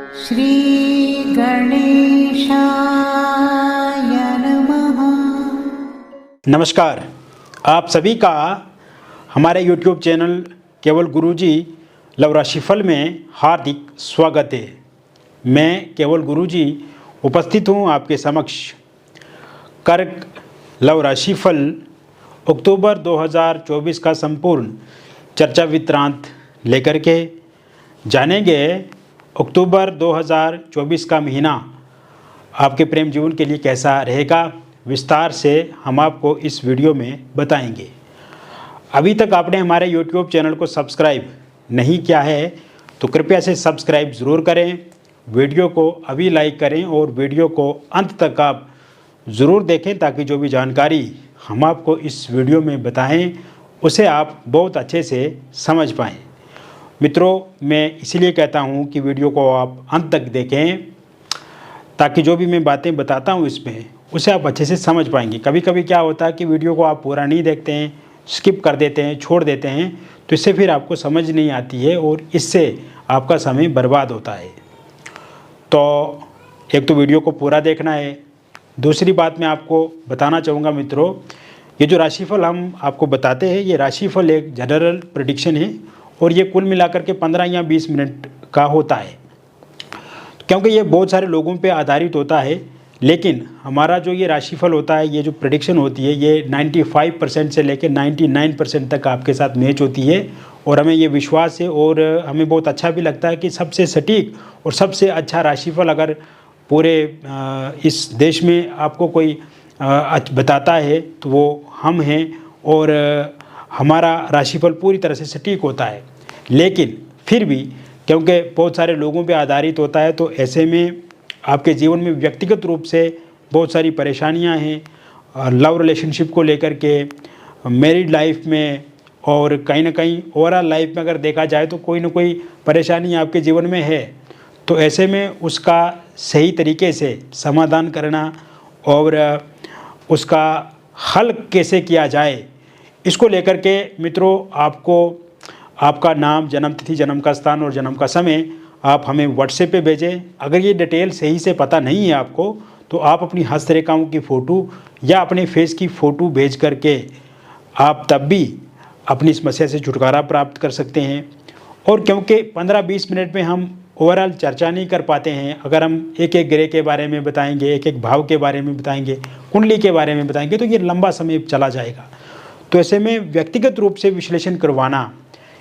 श्री गणेशाय नमः। नमस्कार, आप सभी का हमारे YouTube चैनल केवल गुरुजी लव राशिफल में हार्दिक स्वागत है। मैं केवल गुरुजी उपस्थित हूँ आपके समक्ष कर्क लव राशिफल अक्टूबर 2024 का संपूर्ण चर्चा वृत्तांत लेकर के जानेंगे। अक्टूबर 2024 का महीना आपके प्रेम जीवन के लिए कैसा रहेगा, विस्तार से हम आपको इस वीडियो में बताएंगे। अभी तक आपने हमारे YouTube चैनल को सब्सक्राइब नहीं किया है तो कृपया से सब्सक्राइब ज़रूर करें, वीडियो को अभी लाइक करें और वीडियो को अंत तक आप ज़रूर देखें ताकि जो भी जानकारी हम आपको इस वीडियो में बताएं उसे आप बहुत अच्छे से समझ पाएँ। मित्रों, मैं इसीलिए कहता हूं कि वीडियो को आप अंत तक देखें ताकि जो भी मैं बातें बताता हूं इसमें उसे आप अच्छे से समझ पाएंगे। कभी कभी क्या होता है कि वीडियो को आप पूरा नहीं देखते हैं, स्किप कर देते हैं, छोड़ देते हैं, तो इससे फिर आपको समझ नहीं आती है और इससे आपका समय बर्बाद होता है। तो एक तो वीडियो को पूरा देखना है। दूसरी बात मैं आपको बताना चाहूँगा मित्रों, ये जो राशिफल हम आपको बताते हैं ये राशिफल एक जनरल प्रेडिक्शन है और ये कुल मिलाकर के 15 या 20 मिनट का होता है, क्योंकि ये बहुत सारे लोगों पे आधारित होता है। लेकिन हमारा जो ये राशिफल होता है, ये जो प्रेडिक्शन होती है, ये 95% से लेकर 99% तक आपके साथ मैच होती है और हमें ये विश्वास है और हमें बहुत अच्छा भी लगता है कि सबसे सटीक और सबसे अच्छा राशिफल अगर पूरे इस देश में आपको कोई बताता है तो वो हम हैं और हमारा राशिफल पूरी तरह से सटीक होता है। लेकिन फिर भी क्योंकि बहुत सारे लोगों पे आधारित होता है तो ऐसे में आपके जीवन में व्यक्तिगत रूप से बहुत सारी परेशानियां हैं, लव रिलेशनशिप को लेकर के, मैरिड लाइफ में और कहीं ना कहीं ओवरऑल लाइफ में अगर देखा जाए तो कोई ना कोई परेशानी आपके जीवन में है। तो ऐसे में उसका सही तरीके से समाधान करना और उसका हल कैसे किया जाए, इसको लेकर के मित्रों आपको आपका नाम, जन्म तिथि, जन्म का स्थान और जन्म का समय आप हमें व्हाट्सएप पे भेजें। अगर ये डिटेल सही से पता नहीं है आपको तो आप अपनी हस्तरेखाओं की फ़ोटो या अपने फेस की फ़ोटो भेज करके आप तब भी अपनी समस्या से छुटकारा प्राप्त कर सकते हैं। और क्योंकि 15-20 मिनट में हम ओवरऑल चर्चा नहीं कर पाते हैं, अगर हम एक एक ग्रह के बारे में बताएंगे, एक एक भाव के बारे में बताएंगे, कुंडली के बारे में बताएंगे तो ये लंबा समय चला जाएगा। तो ऐसे में व्यक्तिगत रूप से विश्लेषण करवाना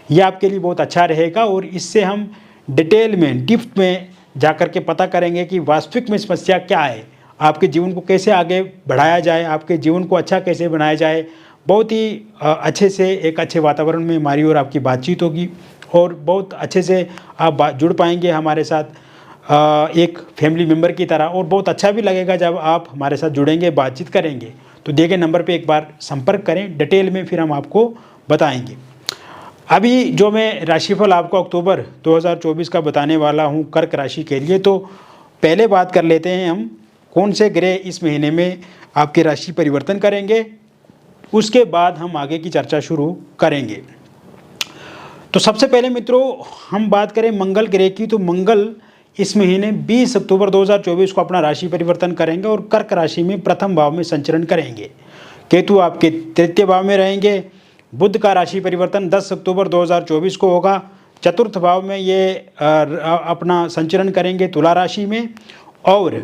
ये आपके लिए बहुत अच्छा रहेगा और इससे हम डिटेल में, डिप्थ में जाकर के पता करेंगे कि वास्तविक में समस्या क्या है, आपके जीवन को कैसे आगे बढ़ाया जाए, आपके जीवन को अच्छा कैसे बनाया जाए। बहुत ही अच्छे से एक अच्छे वातावरण में हमारी और आपकी बातचीत होगी और बहुत अच्छे से आप जुड़ पाएंगे हमारे साथ एक फैमिली मेम्बर की तरह, और बहुत अच्छा भी लगेगा जब आप हमारे साथ जुड़ेंगे, बातचीत करेंगे। तो दिए गए नंबर पे एक बार संपर्क करें, डिटेल में फिर हम आपको बताएंगे। अभी जो मैं राशिफल आपको अक्टूबर 2024 का बताने वाला हूं कर्क राशि के लिए, तो पहले बात कर लेते हैं हम कौन से ग्रह इस महीने में आपकी राशि परिवर्तन करेंगे, उसके बाद हम आगे की चर्चा शुरू करेंगे। तो सबसे पहले मित्रों हम बात करें मंगल ग्रह की, तो मंगल इस महीने 20 अक्टूबर 2024 को अपना राशि परिवर्तन करेंगे और कर्क राशि में प्रथम भाव में संचरण करेंगे। केतु आपके तृतीय भाव में रहेंगे। बुध का राशि परिवर्तन 10 अक्टूबर 2024 को होगा। चतुर्थ भाव में ये अपना संचरण करेंगे तुला राशि में, और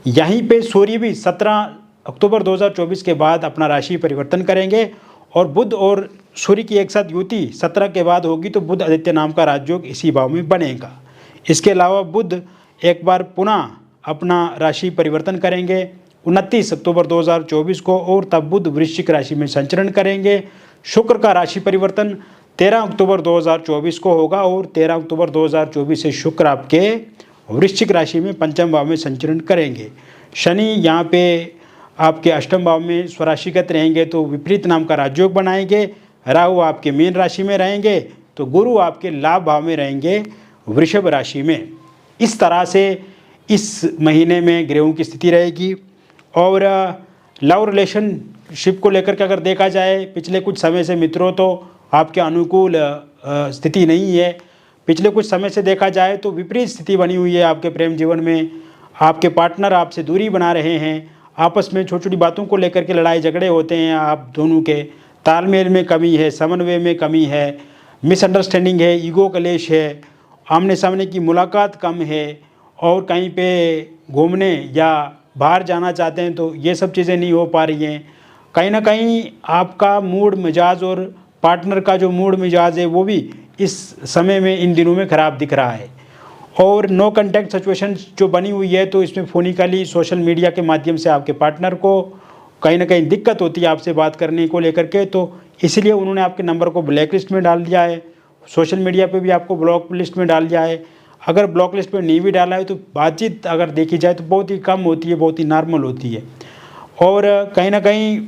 यहीं पे सूर्य भी 17 अक्टूबर 2024 के बाद अपना राशि परिवर्तन करेंगे और बुध और सूर्य की एक साथ युति 17 के बाद होगी तो बुध आदित्य नाम का राजयोग इसी भाव में बनेगा। इसके अलावा बुध एक बार पुनः अपना राशि परिवर्तन करेंगे 29 अक्टूबर 2024 को और तब बुध वृश्चिक राशि में संचरण करेंगे। शुक्र का राशि परिवर्तन 13 अक्टूबर 2024 को होगा और 13 अक्टूबर 2024 से शुक्र आपके वृश्चिक राशि में पंचम भाव में संचरण करेंगे। शनि यहाँ पे आपके अष्टम भाव में स्वराशिगत रहेंगे तो विपरीत नाम का राजयोग बनाएंगे। राहु आपके मीन राशि में रहेंगे तो गुरु आपके लाभ भाव में रहेंगे वृषभ राशि में। इस तरह से इस महीने में ग्रहों की स्थिति रहेगी। और लव रिलेशनशिप को लेकर के अगर देखा जाए पिछले कुछ समय से मित्रों तो आपके अनुकूल स्थिति नहीं है। पिछले कुछ समय से देखा जाए तो विपरीत स्थिति बनी हुई है आपके प्रेम जीवन में। आपके पार्टनर आपसे दूरी बना रहे हैं, आपस में छोटी छोटी बातों को लेकर के लड़ाई झगड़े होते हैं, आप दोनों के तालमेल में कमी है, समन्वय में कमी है, मिसअंडरस्टैंडिंग है, ईगो क्लेश है, आमने सामने की मुलाकात कम है, और कहीं पे घूमने या बाहर जाना चाहते हैं तो ये सब चीज़ें नहीं हो पा रही हैं। कहीं ना कहीं आपका मूड मिजाज और पार्टनर का जो मूड मिजाज है वो भी इस समय में इन दिनों में ख़राब दिख रहा है। और नो कांटेक्ट सिचुएशन जो बनी हुई है तो इसमें फ़ोनिकली सोशल मीडिया के माध्यम से आपके पार्टनर को कहीं ना कहीं दिक्कत होती है आपसे बात करने को लेकर के, तो इसलिए उन्होंने आपके नंबर को ब्लैक लिस्ट में डाल दिया है। सोशल मीडिया पे भी आपको ब्लॉक लिस्ट में डाल दिया है। अगर ब्लॉक लिस्ट में नहीं भी डाला है तो बातचीत अगर देखी जाए तो बहुत ही कम होती है, बहुत ही नॉर्मल होती है। और कहीं ना कहीं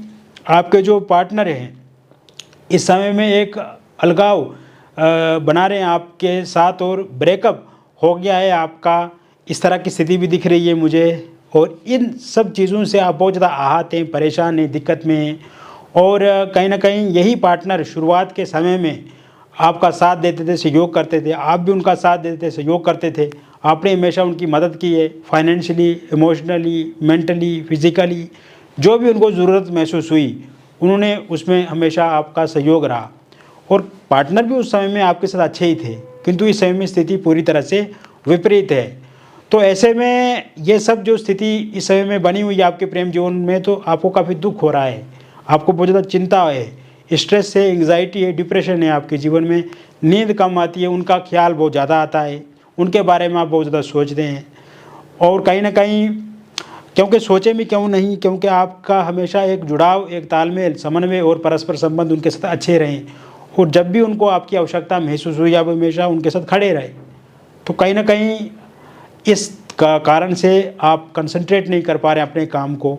आपके जो पार्टनर हैं इस समय में एक अलगाव बना रहे हैं आपके साथ, और ब्रेकअप हो गया है आपका, इस तरह की स्थिति भी दिख रही है मुझे। और इन सब चीज़ों से आप बहुत ज़्यादा आहत हैं, परेशान हैं, दिक्कत में हैं। और कहीं ना कहीं यही पार्टनर शुरुआत के समय में आपका साथ देते थे, सहयोग करते थे, आप भी उनका साथ देते थे, सहयोग करते थे। आपने हमेशा उनकी मदद की है, फाइनेंशियली, इमोशनली, मेंटली, फिज़िकली, जो भी उनको ज़रूरत महसूस हुई उन्होंने उसमें हमेशा आपका सहयोग रहा। और पार्टनर भी उस समय में आपके साथ अच्छे ही थे, किंतु इस समय में स्थिति पूरी तरह से विपरीत है। तो ऐसे में ये सब जो स्थिति इस समय में बनी हुई है आपके प्रेम जीवन में, तो आपको काफ़ी दुख हो रहा है, आपको बहुत ज़्यादा चिंता है, स्ट्रेस है, एंग्जाइटी है, डिप्रेशन है आपके जीवन में, नींद कम आती है, उनका ख्याल बहुत ज़्यादा आता है, उनके बारे में आप बहुत ज़्यादा सोचते हैं। और कहीं ना कहीं क्योंकि सोचे भी क्यों नहीं, क्योंकि आपका हमेशा एक जुड़ाव, एक तालमेल, समन्वय और परस्पर संबंध उनके साथ अच्छे रहें, और जब भी उनको आपकी आवश्यकता महसूस हुई आप हमेशा उनके साथ खड़े रहे। तो कहीं ना कहीं इस कारण से आप कंसंट्रेट नहीं कर पा रहे अपने काम को,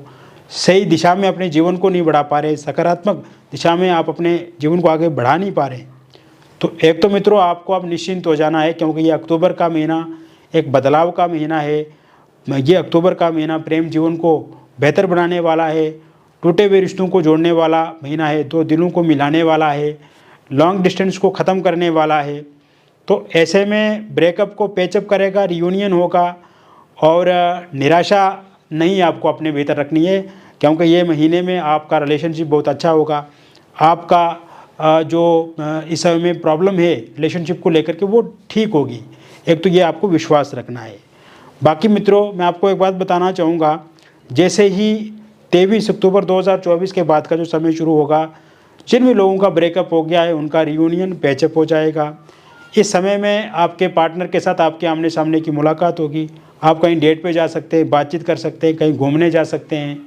सही दिशा में अपने जीवन को नहीं बढ़ा पा रहे, सकारात्मक दिशा में आप अपने जीवन को आगे बढ़ा नहीं पा रहे। तो एक तो मित्रों आपको अब निश्चिंत हो जाना है, क्योंकि ये अक्टूबर का महीना एक बदलाव का महीना है। ये अक्टूबर का महीना प्रेम जीवन को बेहतर बनाने वाला है, टूटे हुए रिश्तों को जोड़ने वाला महीना है, दो दिलों को मिलाने वाला है, लॉन्ग डिस्टेंस को ख़त्म करने वाला है। तो ऐसे में ब्रेकअप को पैचअप करेगा, रियूनियन होगा, और निराशा नहीं आपको अपने भीतर रखनी है, क्योंकि ये महीने में आपका रिलेशनशिप बहुत अच्छा होगा। आपका जो इस समय में प्रॉब्लम है रिलेशनशिप को लेकर के वो ठीक होगी। एक तो ये आपको विश्वास रखना है। बाकी मित्रों मैं आपको एक बात बताना चाहूँगा, जैसे ही 23 अक्टूबर 2024 के बाद का जो समय शुरू होगा, जिन भी लोगों का ब्रेकअप हो गया है उनका रियूनियन पैचअप हो जाएगा। इस समय में आपके पार्टनर के साथ आपके आमने सामने की मुलाकात होगी, आप कहीं डेट पे जा सकते हैं, बातचीत कर सकते हैं, कहीं घूमने जा सकते हैं,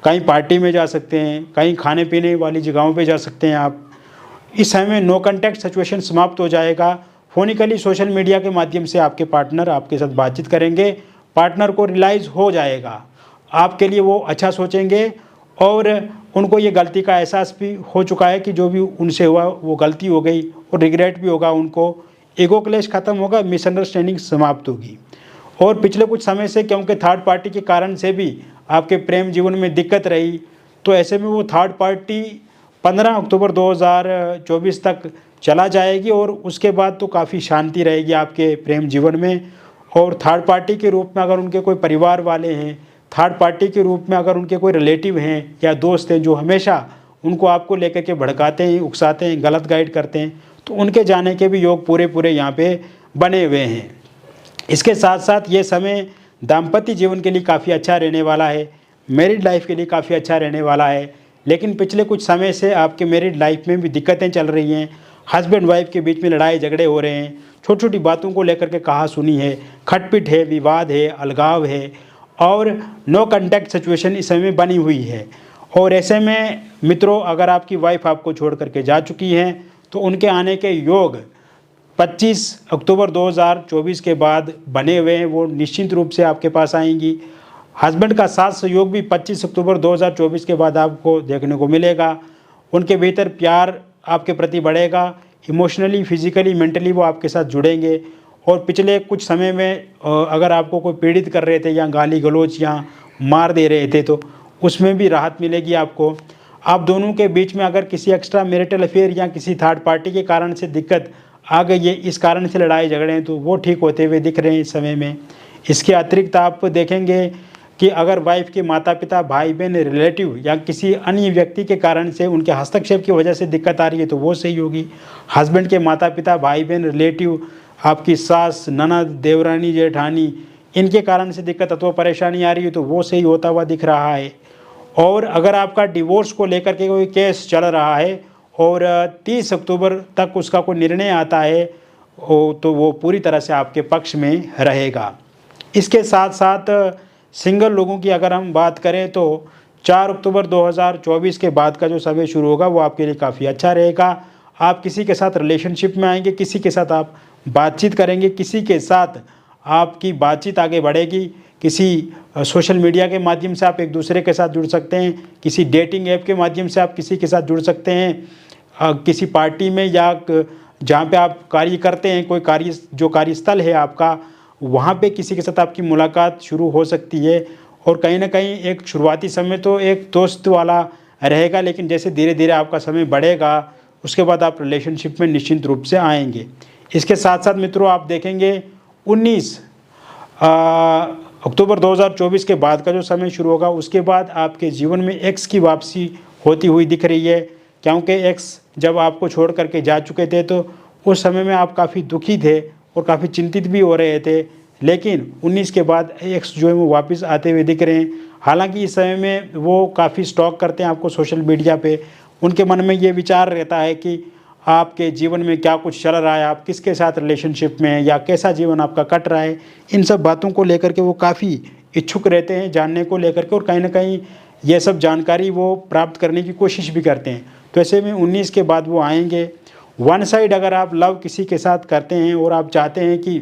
कहीं पार्टी में जा सकते हैं, कहीं खाने पीने वाली जगहों पे जा सकते हैं आप। इस समय में नो कांटेक्ट सिचुएशन समाप्त हो जाएगा। फ़ोनिकली सोशल मीडिया के माध्यम से आपके पार्टनर आपके साथ बातचीत करेंगे, पार्टनर को रियलाइज़ हो जाएगा, आपके लिए वो अच्छा सोचेंगे, और उनको ये गलती का एहसास भी हो चुका है कि जो भी उनसे हुआ वो गलती हो गई, और रिग्रेट भी होगा उनको, ईगो क्लेश ख़त्म होगा, मिसअंडरस्टैंडिंग समाप्त होगी। और पिछले कुछ समय से क्योंकि थर्ड पार्टी के कारण से भी आपके प्रेम जीवन में दिक्कत रही, तो ऐसे में वो थर्ड पार्टी 15 अक्टूबर 2024 तक चला जाएगी, और उसके बाद तो काफ़ी शांति रहेगी आपके प्रेम जीवन में। और थर्ड पार्टी के रूप में अगर उनके कोई परिवार वाले हैं, थर्ड पार्टी के रूप में अगर उनके कोई रिलेटिव हैं या दोस्त हैं जो हमेशा उनको आपको लेकर के भड़काते हैं, उकसाते हैं, गलत गाइड करते हैं, तो उनके जाने के भी योग पूरे पूरे यहाँ पे बने हुए हैं। इसके साथ साथ ये समय दाम्पत्य जीवन के लिए काफ़ी अच्छा रहने वाला है, मैरिड लाइफ के लिए काफ़ी अच्छा रहने वाला है। लेकिन पिछले कुछ समय से आपके मैरिड लाइफ में भी दिक्कतें चल रही हैं, हस्बैंड वाइफ के बीच में लड़ाई झगड़े हो रहे हैं, छोटी छोटी बातों को लेकर के कहा सुनी है, खटपिट है, विवाद है, अलगाव है, और नो कांटेक्ट सिचुएशन इस समय बनी हुई है। और ऐसे में मित्रों अगर आपकी वाइफ आपको छोड़ करके जा चुकी हैं तो उनके आने के योग 25 अक्टूबर 2024 के बाद बने हुए हैं, वो निश्चित रूप से आपके पास आएंगी। हस्बैंड का साथ सहयोग भी 25 अक्टूबर 2024 के बाद आपको देखने को मिलेगा। उनके भीतर प्यार आपके प्रति बढ़ेगा, इमोशनली, फिजिकली, मेंटली वो आपके साथ जुड़ेंगे। और पिछले कुछ समय में अगर आपको कोई पीड़ित कर रहे थे या गाली गलौज या मार दे रहे थे तो उसमें भी राहत मिलेगी आपको। आप दोनों के बीच में अगर किसी एक्स्ट्रा मैरिटल अफेयर या किसी थर्ड पार्टी के कारण से दिक्कत आ गई है, इस कारण से लड़ाई झगड़े हैं तो वो ठीक होते हुए दिख रहे हैं इस समय में। इसके अतिरिक्त आप देखेंगे कि अगर वाइफ के माता पिता, भाई बहन, रिलेटिव या किसी अन्य व्यक्ति के कारण से उनके हस्तक्षेप की वजह से दिक्कत आ रही है तो वो सही होगी। हस्बैंड के माता पिता, भाई बहन, रिलेटिव, आपकी सास, ननद, देवरानी, जेठानी, इनके कारण से दिक्कत अथवा परेशानी आ रही है तो वो सही होता हुआ दिख रहा है। और अगर आपका डिवोर्स को लेकर के कोई केस चल रहा है और 30 अक्टूबर तक उसका कोई निर्णय आता है तो वो पूरी तरह से आपके पक्ष में रहेगा। इसके साथ साथ सिंगल लोगों की अगर हम बात करें तो 4 अक्टूबर 2024 के बाद का जो समय शुरू होगा वो आपके लिए काफ़ी अच्छा रहेगा। आप किसी के साथ रिलेशनशिप में आएंगे, किसी के साथ आप बातचीत करेंगे, किसी के साथ आपकी बातचीत आगे बढ़ेगी, किसी सोशल मीडिया के माध्यम से आप एक दूसरे के साथ जुड़ सकते हैं, किसी डेटिंग ऐप के माध्यम से आप किसी के साथ जुड़ सकते हैं, किसी पार्टी में या जहाँ पे आप कार्य करते हैं, कोई कार्यस्थल है आपका, वहाँ पे किसी के साथ आपकी मुलाकात शुरू हो सकती है। और कहीं ना कहीं एक शुरुआती समय तो एक दोस्त वाला रहेगा, लेकिन जैसे धीरे धीरे आपका समय बढ़ेगा उसके बाद आप रिलेशनशिप में निश्चित रूप से आएंगे। इसके साथ साथ मित्रों आप देखेंगे 19 अक्टूबर 2024 के बाद का जो समय शुरू होगा उसके बाद आपके जीवन में एक्स की वापसी होती हुई दिख रही है, क्योंकि एक्स जब आपको छोड़ करके जा चुके थे तो उस समय में आप काफ़ी दुखी थे और काफ़ी चिंतित भी हो रहे थे। लेकिन 19 के बाद एक्स जो है वो वापस आते हुए दिख रहे हैं। हालांकि इस समय में वो काफ़ी स्टॉक करते हैं आपको सोशल मीडिया पे, उनके मन में ये विचार रहता है कि आपके जीवन में क्या कुछ चल रहा है, आप किसके साथ रिलेशनशिप में हैं या कैसा जीवन आपका कट रहा है, इन सब बातों को लेकर के वो काफ़ी इच्छुक रहते हैं जानने को लेकर के, और कहीं ना कहीं ये सब जानकारी वो प्राप्त करने की कोशिश भी करते हैं। तो ऐसे में 19 के बाद वो आएंगे। वन साइड अगर आप लव किसी के साथ करते हैं और आप चाहते हैं कि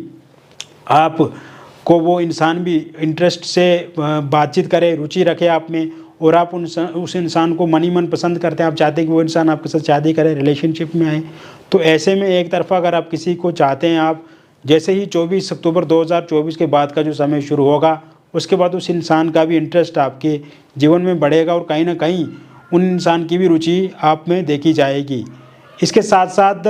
आप को वो इंसान भी इंटरेस्ट से बातचीत करे, रुचि रखे आप में, और आप उस इंसान को मन ही मन पसंद करते हैं, आप चाहते हैं कि वो इंसान आपके साथ शादी करे, रिलेशनशिप में आए, तो ऐसे में एक तरफा अगर आप किसी को चाहते हैं, आप जैसे ही 24 अक्टूबर 2024 के बाद का जो समय शुरू होगा उसके बाद उस इंसान का भी इंटरेस्ट आपके जीवन में बढ़ेगा और कहीं ना कहीं उन इंसान की भी रुचि आप में देखी जाएगी। इसके साथ साथ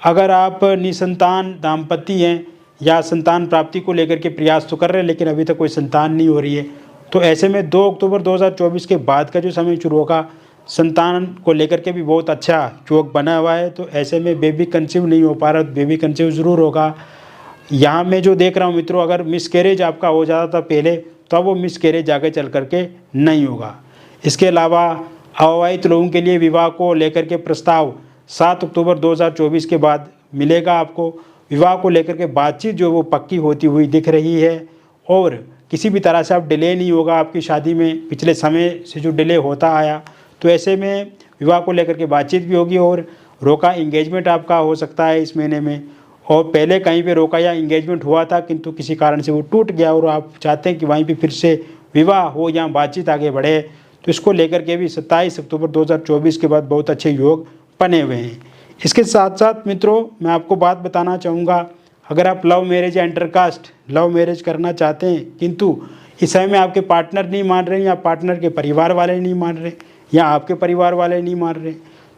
अगर आप निसंतान दाम्पत्य हैं या संतान प्राप्ति को लेकर के प्रयास तो कर रहे हैं लेकिन अभी तक कोई संतान नहीं हो रही है, तो ऐसे में 2 अक्टूबर 2024 के बाद का जो समय शुरू होगा संतान को लेकर के भी बहुत अच्छा योग बना हुआ है। तो ऐसे में बेबी कंसीव नहीं हो पा रहा, बेबी कंसीव ज़रूर होगा। यहाँ मैं जो देख रहा हूँ मित्रों, अगर मिसकैरेज आपका हो जाता था पहले तो अब वो मिसकैरेज आगे चल करके नहीं होगा। इसके अलावा अविवाहित लोगों के लिए विवाह को लेकर के प्रस्ताव 7 अक्टूबर 2024 के बाद मिलेगा आपको। विवाह को लेकर के बातचीत जो वो पक्की होती हुई दिख रही है और किसी भी तरह से आप डिले नहीं होगा आपकी शादी में, पिछले समय से जो डिले होता आया, तो ऐसे में विवाह को लेकर के बातचीत भी होगी और रोका इंगेजमेंट आपका हो सकता है इस महीने में, और पहले कहीं पे रोका या इंगेजमेंट हुआ था किंतु किसी कारण से वो टूट गया और आप चाहते हैं कि वहीं पे फिर से विवाह हो या बातचीत आगे बढ़े, तो इसको लेकर के भी 27 अक्टूबर 2024 के बाद बहुत अच्छे योग बने हुए हैं। इसके साथ साथ मित्रों मैं आपको बात बताना चाहूँगा, अगर आप लव मैरिज या इंटरकास्ट लव मैरिज करना चाहते हैं किंतु इस समय में आपके पार्टनर नहीं मान रहे या पार्टनर के परिवार वाले नहीं मान रहे या आपके परिवार वाले नहीं मान रहे,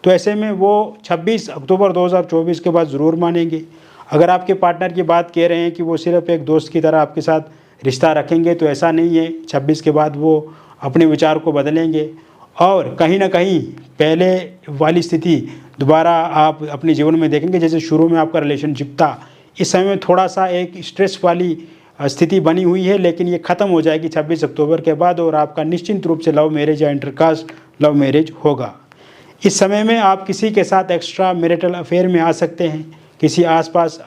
तो ऐसे में वो 26 अक्टूबर 2024 के बाद ज़रूर मानेंगे। अगर आपके पार्टनर की बात कह रहे हैं कि वो सिर्फ एक दोस्त की तरह आपके साथ रिश्ता रखेंगे, तो ऐसा नहीं है। 26 के बाद वो अपने विचार को बदलेंगे और कहीं ना कहीं पहले वाली स्थिति दोबारा आप अपने जीवन में देखेंगे। जैसे शुरू में आपका रिलेशनशिप था, इस समय में थोड़ा सा एक स्ट्रेस वाली स्थिति बनी हुई है, लेकिन ये ख़त्म हो जाएगी 26 अक्टूबर के बाद और आपका निश्चित रूप से लव मैरिज या इंटरकास्ट लव मैरिज होगा। इस समय में आप किसी के साथ एक्स्ट्रा मैरिटल अफेयर में आ सकते हैं, किसी आसपास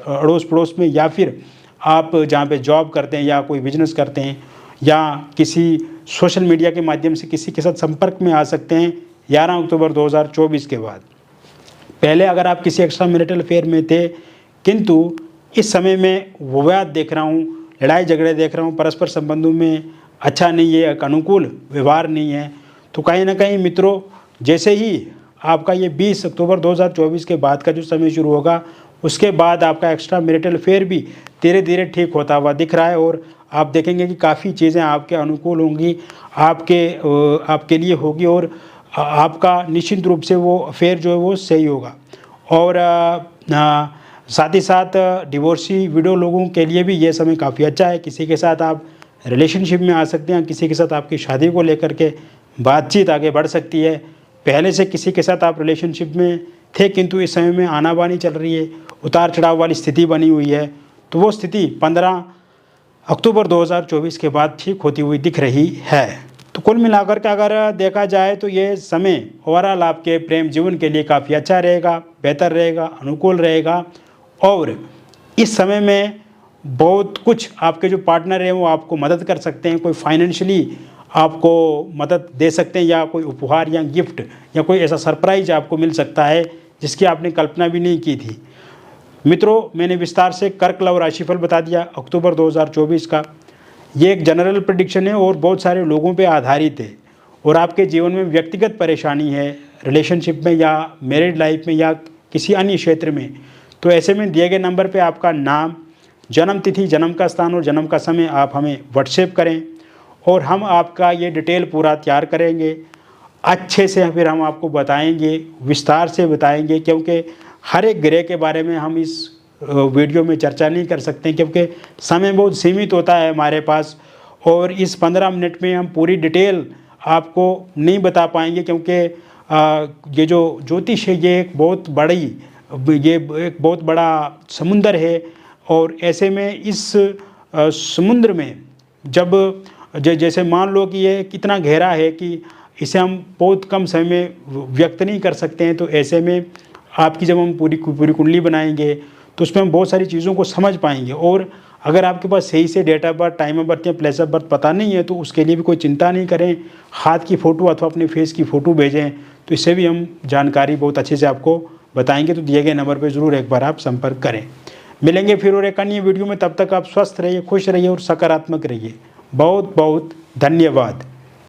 अड़ोस पड़ोस में, या फिर आप जहाँ पे जॉब करते हैं या कोई बिजनेस करते हैं या किसी सोशल मीडिया के माध्यम से किसी के साथ संपर्क में आ सकते हैं 11 अक्टूबर 2024 के बाद। पहले अगर आप किसी एक्स्ट्रा मैरिटल अफेयर में थे किंतु इस समय में विवाद देख रहा हूँ, लड़ाई झगड़े देख रहा हूँ, परस्पर संबंधों में अच्छा नहीं है, एक अनुकूल व्यवहार नहीं है, तो कहीं ना कहीं मित्रों जैसे ही आपका ये 20 अक्टूबर 2024 के बाद का जो समय शुरू होगा उसके बाद आपका एक्स्ट्रा मैरिटल अफेयर भी धीरे धीरे ठीक होता हुआ दिख रहा है और आप देखेंगे कि काफ़ी चीज़ें आपके अनुकूल होंगी, आपके लिए होगी और आपका निश्चित रूप से वो अफेयर जो है वो सही होगा। और साथ ही साथ डिवोर्सी विडो लोगों के लिए भी ये समय काफ़ी अच्छा है। किसी के साथ आप रिलेशनशिप में आ सकते हैं, किसी के साथ आपकी शादी को लेकर के बातचीत आगे बढ़ सकती है। पहले से किसी के साथ आप रिलेशनशिप में थे किंतु इस समय में आनाबानी चल रही है, उतार चढ़ाव वाली स्थिति बनी हुई है, तो वो स्थिति 15 अक्टूबर 2024 के बाद ठीक होती हुई दिख रही है। तो कुल मिलाकर के अगर देखा जाए तो ये समय ओवरऑल आपके प्रेम जीवन के लिए काफ़ी अच्छा रहेगा, बेहतर रहेगा, अनुकूल रहेगा। और इस समय में बहुत कुछ आपके जो पार्टनर हैं वो आपको मदद कर सकते हैं, कोई फाइनेंशियली आपको मदद दे सकते हैं, या कोई उपहार या गिफ्ट या कोई ऐसा सरप्राइज आपको मिल सकता है जिसकी आपने कल्पना भी नहीं की थी। मित्रों, मैंने विस्तार से कर्क लव राशिफल बता दिया अक्टूबर 2024 का। ये एक जनरल प्रेडिक्शन है और बहुत सारे लोगों पे आधारित है। और आपके जीवन में व्यक्तिगत परेशानी है, रिलेशनशिप में या मैरिड लाइफ में या किसी अन्य क्षेत्र में, तो ऐसे में दिए गए नंबर पे आपका नाम, जन्म तिथि, जन्म का स्थान और जन्म का समय आप हमें व्हाट्सएप करें और हम आपका ये डिटेल पूरा तैयार करेंगे अच्छे से। फिर हम आपको बताएंगे, विस्तार से बताएंगे, क्योंकि हर एक ग्रह के बारे में हम इस वीडियो में चर्चा नहीं कर सकते क्योंकि समय बहुत सीमित होता है हमारे पास, और इस 15 मिनट में हम पूरी डिटेल आपको नहीं बता पाएंगे, क्योंकि ये जो ज्योतिष है ये एक बहुत बड़ा समुंदर है। और ऐसे में इस समुद्र में जब जैसे मान लो कि ये कितना गहरा है कि इसे हम बहुत कम समय में व्यक्त नहीं कर सकते हैं, तो ऐसे में आपकी जब हम पूरी कुंडली बनाएंगे तो उसमें हम बहुत सारी चीज़ों को समझ पाएंगे। और अगर आपके पास सही से date of birth, time of birth या प्लेस ऑफ बर्थ पता नहीं है तो उसके लिए भी कोई चिंता नहीं करें, हाथ की फ़ोटो अथवा अपने फेस की फ़ोटो भेजें, तो इससे भी हम जानकारी बहुत अच्छे से आपको बताएंगे। तो दिए गए नंबर पर ज़रूर एक बार आप संपर्क करें। मिलेंगे फिर और एक अन्य वीडियो में, तब तक आप स्वस्थ रहिए, खुश रहिए और सकारात्मक रहिए। बहुत बहुत धन्यवाद।